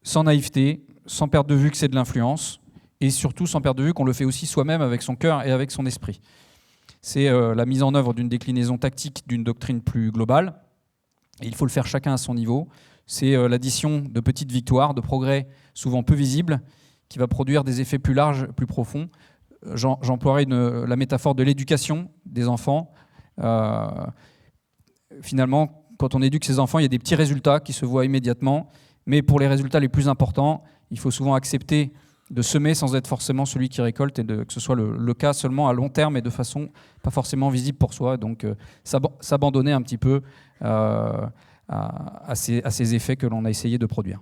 sans naïveté, sans perdre de vue que c'est de l'influence, et surtout sans perdre de vue qu'on le fait aussi soi-même avec son cœur et avec son esprit. C'est la mise en œuvre d'une déclinaison tactique d'une doctrine plus globale, et il faut le faire chacun à son niveau. C'est l'addition de petites victoires, de progrès souvent peu visibles, qui va produire des effets plus larges, plus profonds. J'emploierai la métaphore de l'éducation des enfants. Finalement, quand on éduque ses enfants, il y a des petits résultats qui se voient immédiatement, mais pour les résultats les plus importants, il faut souvent accepter de semer sans être forcément celui qui récolte, et que ce soit le cas seulement à long terme et de façon pas forcément visible pour soi. Donc s'abandonner un petit peu à ces effets que l'on a essayé de produire.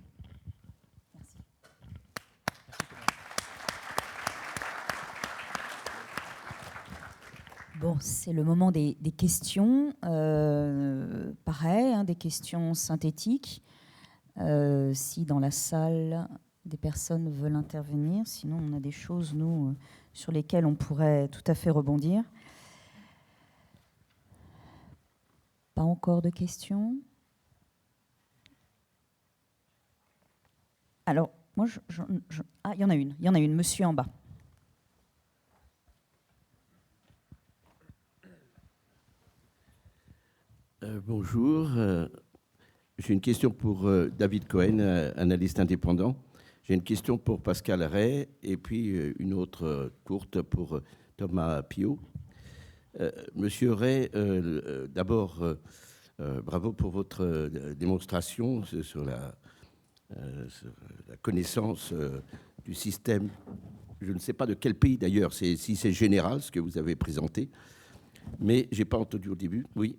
Bon, c'est le moment des questions. Pareil, des questions synthétiques. Si dans la salle, des personnes veulent intervenir, sinon on a des choses, nous, sur lesquelles on pourrait tout à fait rebondir. Pas encore de questions? Alors, moi, il y en a une, monsieur en bas. Bonjour. J'ai une question pour David Cohen, analyste indépendant. J'ai une question pour Pascal Ray et puis une autre courte pour Thomas Piot. Monsieur Ray, d'abord, bravo pour votre démonstration sur la connaissance du système. Je ne sais pas de quel pays d'ailleurs, si c'est général ce que vous avez présenté, mais je n'ai pas entendu au début. Oui,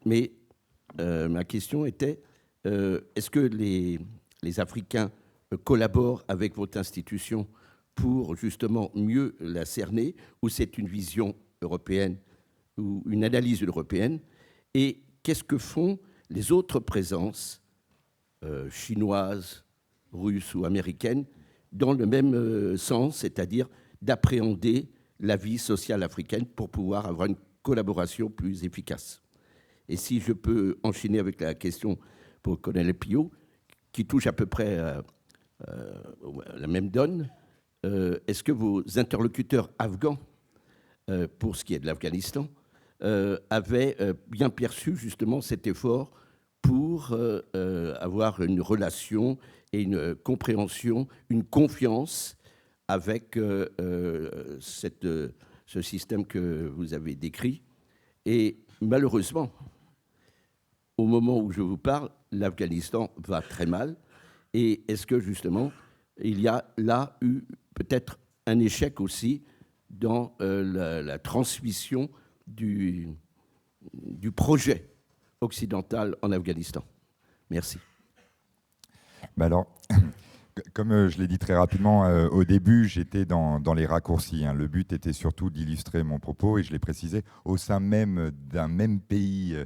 mais ma question était, est-ce que les Africains collaborent avec votre institution pour justement mieux la cerner, ou c'est une vision européenne ou une analyse européenne? Et qu'est-ce que font les autres présences chinoises, russes ou américaines dans le même sens, c'est-à-dire d'appréhender la vie sociale africaine pour pouvoir avoir une collaboration plus efficace? Et si je peux enchaîner avec la question pour le colonel Piot, qui touche à peu près la même donne, est-ce que vos interlocuteurs afghans, pour ce qui est de l'Afghanistan, avaient bien perçu justement cet effort pour avoir une relation et une compréhension, une confiance avec ce système que vous avez décrit? Et malheureusement, au moment où je vous parle, l'Afghanistan va très mal. Et est-ce que justement, il y a là eu peut-être un échec aussi dans la transmission du projet occidental en Afghanistan? Merci. Alors, comme je l'ai dit très rapidement, au début, j'étais dans les raccourcis. Le but était surtout d'illustrer mon propos, et je l'ai précisé, au sein même d'un même pays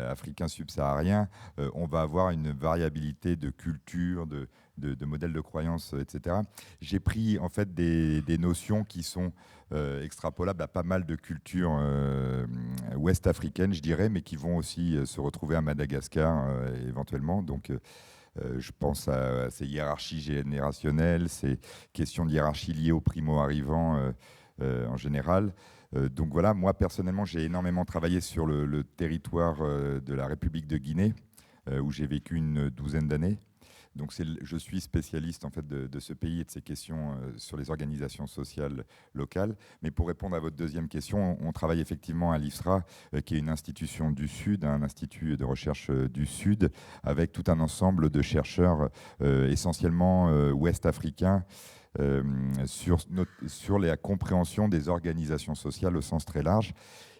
africain subsaharien, on va avoir une variabilité de culture, de modèles de croyance, etc. J'ai pris en fait des notions qui sont extrapolables à pas mal de cultures ouest-africaines, je dirais, mais qui vont aussi se retrouver à Madagascar éventuellement. Donc, je pense à ces hiérarchies générationnelles, ces questions de hiérarchie liées aux primo-arrivants en général. Donc voilà, moi personnellement, j'ai énormément travaillé sur le territoire de la République de Guinée, où j'ai vécu une douzaine d'années. Donc je suis spécialiste en fait de ce pays et de ces questions sur les organisations sociales locales. Mais pour répondre à votre deuxième question, on travaille effectivement à l'IFSRA, qui est une institution du Sud, un institut de recherche du Sud, avec tout un ensemble de chercheurs essentiellement ouest-africains, sur la compréhension des organisations sociales au sens très large.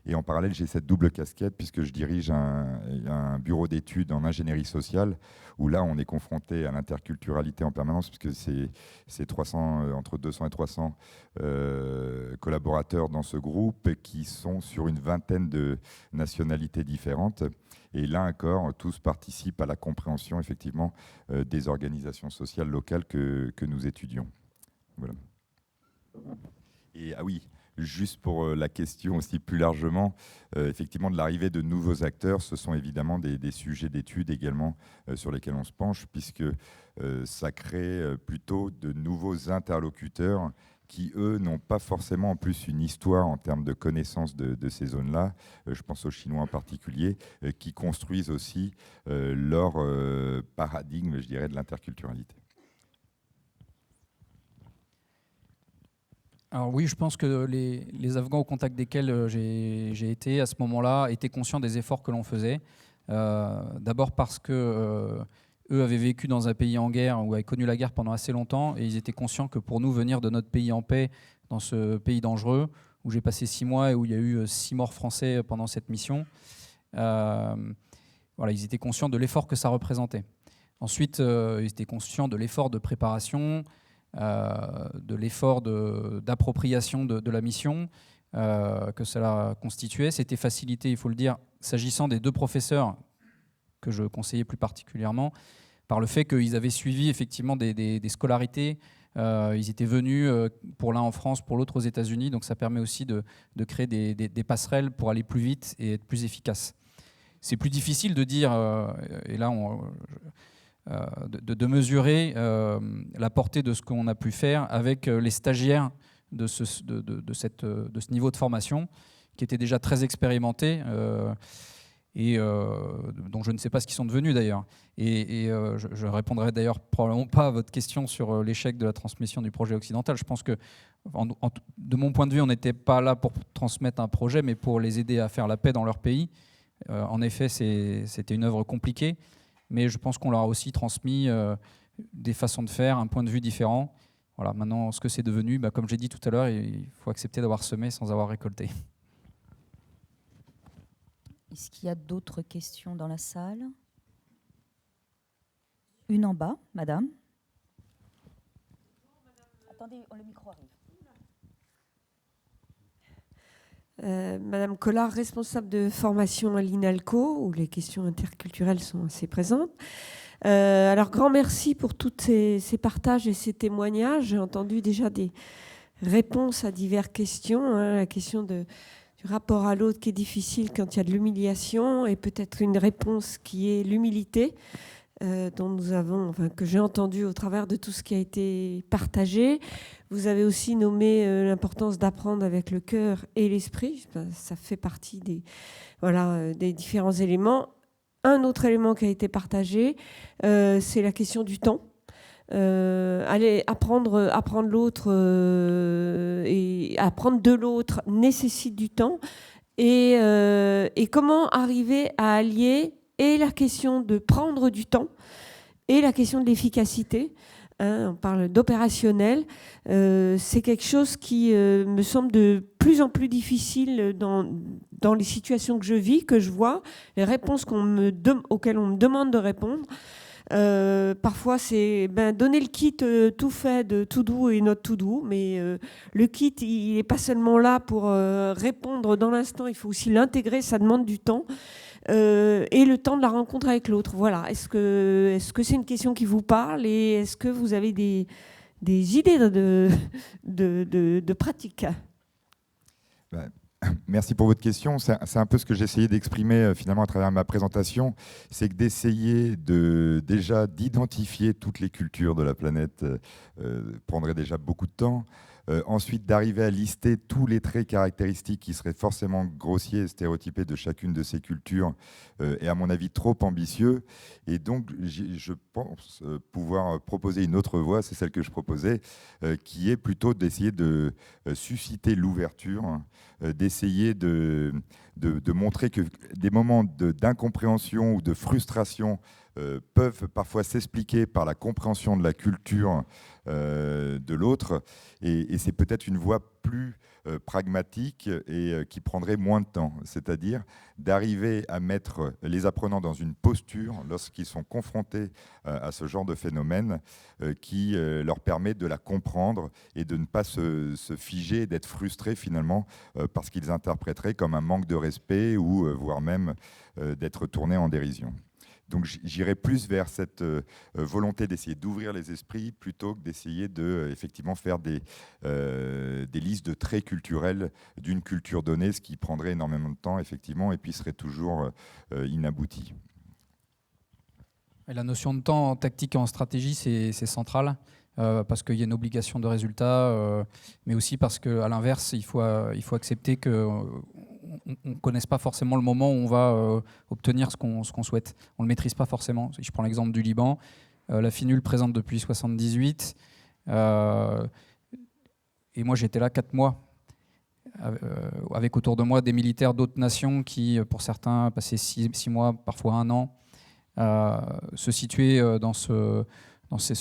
Et en parallèle, j'ai cette double casquette puisque je dirige un bureau d'études en ingénierie sociale, où là, on est confronté à l'interculturalité en permanence, puisque c'est 300, entre 200 et 300 collaborateurs dans ce groupe qui sont sur une vingtaine de nationalités différentes. Et là encore, tous participent à la compréhension effectivement des organisations sociales locales que nous étudions. Voilà. Et ah oui, juste pour la question aussi plus largement, effectivement, de l'arrivée de nouveaux acteurs, ce sont évidemment des sujets d'études également sur lesquels on se penche, puisque ça crée plutôt de nouveaux interlocuteurs qui, eux, n'ont pas forcément en plus une histoire en termes de connaissance de ces zones-là. Je pense aux Chinois en particulier, qui construisent aussi leur paradigme, je dirais, de l'interculturalité. Alors oui, je pense que les Afghans au contact desquels j'ai été à ce moment-là étaient conscients des efforts que l'on faisait. D'abord parce que eux avaient vécu dans un pays en guerre ou avaient connu la guerre pendant assez longtemps, et ils étaient conscients que pour nous, venir de notre pays en paix, dans ce pays dangereux, où j'ai passé 6 mois et où il y a eu 6 morts français pendant cette mission, voilà, ils étaient conscients de l'effort que ça représentait. Ensuite, ils étaient conscients de l'effort de préparation, de l'effort d'appropriation de la mission que cela constituait. C'était facilité, il faut le dire, s'agissant des 2 professeurs que je conseillais plus particulièrement, par le fait qu'ils avaient suivi effectivement des scolarités. Ils étaient venus, pour l'un en France, pour l'autre aux États-Unis, donc ça permet aussi de créer des passerelles pour aller plus vite et être plus efficace. C'est plus difficile de dire, et là de mesurer la portée de ce qu'on a pu faire avec les stagiaires de ce niveau de formation, qui étaient déjà très expérimentés. et dont je ne sais pas ce qu'ils sont devenus d'ailleurs. Et je ne répondrai d'ailleurs probablement pas à votre question sur l'échec de la transmission du projet occidental. Je pense que, de mon point de vue, on n'était pas là pour transmettre un projet, mais pour les aider à faire la paix dans leur pays. En effet, c'était une œuvre compliquée, mais je pense qu'on leur a aussi transmis des façons de faire, un point de vue différent. Voilà, maintenant, ce que c'est devenu, comme j'ai dit tout à l'heure, il faut accepter d'avoir semé sans avoir récolté. Est-ce qu'il y a d'autres questions dans la salle? Une en bas, madame. Attendez, le micro arrive. Madame Collard, responsable de formation à l'INALCO, où les questions interculturelles sont assez présentes. Alors, grand merci pour tous ces partages et ces témoignages. J'ai entendu déjà des réponses à diverses questions. La question du rapport à l'autre qui est difficile quand il y a de l'humiliation, et peut-être une réponse qui est l'humilité, que j'ai entendu au travers de tout ce qui a été partagé. Vous avez aussi nommé l'importance d'apprendre avec le cœur et l'esprit. Ça fait partie des différents éléments. Un autre élément qui a été partagé, c'est la question du temps. Apprendre l'autre et apprendre de l'autre nécessite du temps. Et comment arriver à allier et la question de prendre du temps et la question de l'efficacité. On parle d'opérationnel. C'est quelque chose qui me semble de plus en plus difficile dans les situations que je vis, que je vois, les réponses auxquelles on me demande de répondre. Parfois, c'est donner le kit tout fait de tout doux et not tout doux, mais le kit, il n'est pas seulement là pour répondre dans l'instant, il faut aussi l'intégrer, ça demande du temps. Et le temps de la rencontre avec l'autre. Voilà. Est-ce que c'est une question qui vous parle, et est-ce que vous avez des idées de pratique? Merci pour votre question. C'est un peu ce que j'essayais d'exprimer finalement à travers ma présentation, c'est que d'essayer déjà d'identifier toutes les cultures de la planète prendrait déjà beaucoup de temps. Ensuite, d'arriver à lister tous les traits caractéristiques qui seraient forcément grossiers et stéréotypés de chacune de ces cultures est à mon avis trop ambitieux. Et donc, je pense pouvoir proposer une autre voie, c'est celle que je proposais, qui est plutôt d'essayer de susciter l'ouverture, d'essayer de montrer que des moments d'incompréhension ou de frustration peuvent parfois s'expliquer par la compréhension de la culture de l'autre, et c'est peut-être une voie plus pragmatique et qui prendrait moins de temps, c'est-à-dire d'arriver à mettre les apprenants dans une posture lorsqu'ils sont confrontés à ce genre de phénomène qui leur permet de la comprendre et de ne pas se figer, d'être frustrés finalement parce qu'ils interpréteraient comme un manque de respect ou voire même d'être tournés en dérision. Donc j'irai plus vers cette volonté d'essayer d'ouvrir les esprits plutôt que d'essayer de effectivement faire des listes de traits culturels d'une culture donnée, ce qui prendrait énormément de temps effectivement et puis serait toujours inabouti. Et la notion de temps en tactique et en stratégie, c'est central parce qu'il y a une obligation de résultat, mais aussi parce qu'à l'inverse, il faut accepter que on ne connaisse pas forcément le moment où on va obtenir ce qu'on souhaite. On ne le maîtrise pas forcément. Si je prends l'exemple du Liban, la FINUL présente depuis 1978, et moi j'étais là 4 mois, avec autour de moi des militaires d'autres nations qui, pour certains, passaient 6 mois, parfois 1 an, se situaient dans ce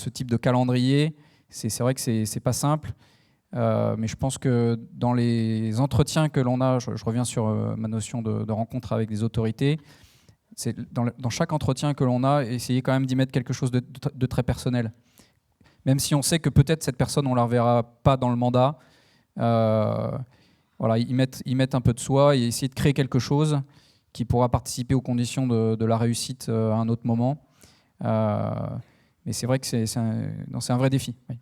type de calendrier. C'est vrai que c'est pas simple. Mais je pense que dans les entretiens que l'on a, je reviens sur ma notion de rencontre avec des autorités, c'est dans chaque entretien que l'on a, essayer quand même d'y mettre quelque chose de très personnel. Même si on sait que peut-être cette personne, on ne la reverra pas dans le mandat, voilà, ils mettent un peu de soi et essayer de créer quelque chose qui pourra participer aux conditions de la réussite à un autre moment. Mais c'est vrai que c'est un vrai défi. Oui.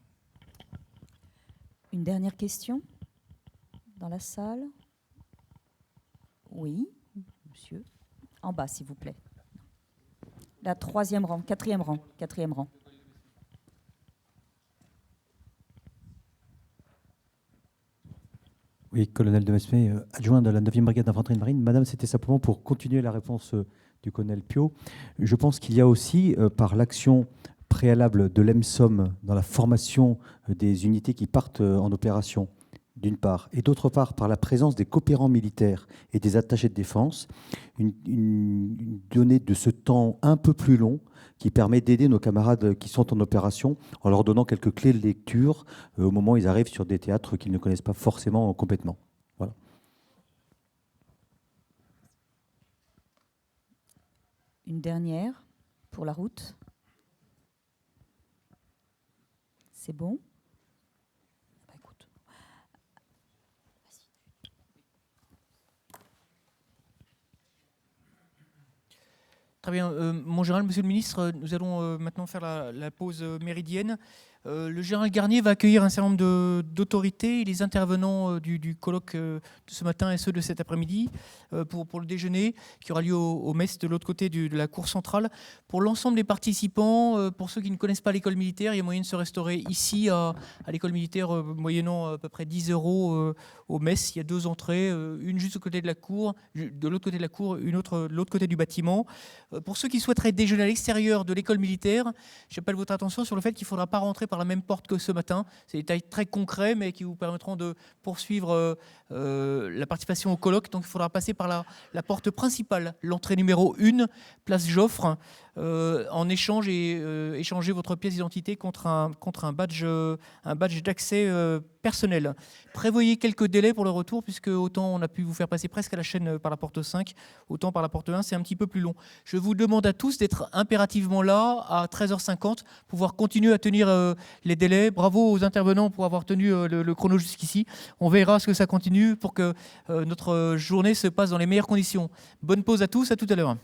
Une dernière question dans la salle? Oui, monsieur. En bas, s'il vous plaît. La 3e rang, 4e rang, 4e rang. Oui, colonel de Mesmé, adjoint de la 9e brigade d'infanterie de marine. Madame, c'était simplement pour continuer la réponse du colonel Piot. Je pense qu'il y a aussi, par l'action préalable de l'EMSOM dans la formation des unités qui partent en opération, d'une part, et d'autre part, par la présence des coopérants militaires et des attachés de défense, une donnée de ce temps un peu plus long qui permet d'aider nos camarades qui sont en opération en leur donnant quelques clés de lecture au moment où ils arrivent sur des théâtres qu'ils ne connaissent pas forcément complètement. Voilà. Une dernière pour la route. C'est bon? Bah, écoute. Très bien. Mon général, monsieur le ministre, nous allons maintenant faire la pause méridienne. Le général Garnier va accueillir un certain nombre d'autorités et les intervenants du colloque de ce matin et ceux de cet après-midi pour le déjeuner qui aura lieu au MES de l'autre côté de la cour centrale. Pour l'ensemble des participants, pour ceux qui ne connaissent pas l'école militaire, il y a moyen de se restaurer ici à l'école militaire moyennant à peu près 10 € au MES. Il y a 2 entrées, une juste au côté de la cour, de l'autre côté de la cour, une autre de l'autre côté du bâtiment. Pour ceux qui souhaiteraient déjeuner à l'extérieur de l'école militaire, j'appelle votre attention sur le fait qu'il ne faudra pas rentrer par la même porte que ce matin. C'est des détails très concrets, mais qui vous permettront de poursuivre la participation au colloque. Donc il faudra passer par la porte principale, l'entrée numéro 1, place Joffre, en échange et échanger votre pièce d'identité contre un badge d'accès personnel. Prévoyez quelques délais pour le retour, puisque autant on a pu vous faire passer presque à la chaîne par la porte 5, autant par la porte 1, c'est un petit peu plus long. Je vous demande à tous d'être impérativement là à 13h50, pouvoir continuer à tenir les délais. Bravo aux intervenants pour avoir tenu le chrono jusqu'ici. On verra ce que ça continue pour que notre journée se passe dans les meilleures conditions. Bonne pause à tous, à tout à l'heure.